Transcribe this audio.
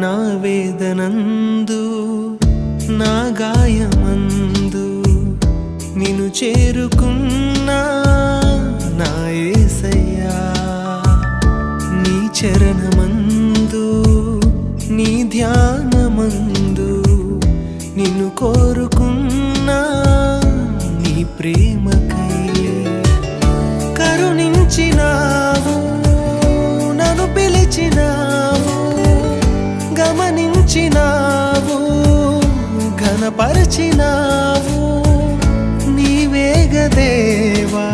నా వేదనందు నా గాయమందు నిన్ను చేరుకున్నా నా యేసయ్యా నీ చరణమందు నీ ధ్యానమందు నిన్ను కోరుకున్నా నీ ప్రేమకై కరుణించినావు నన్ను పిలిచినావు గమనించినావు ఘనపరచినావు నీవేగ దేవా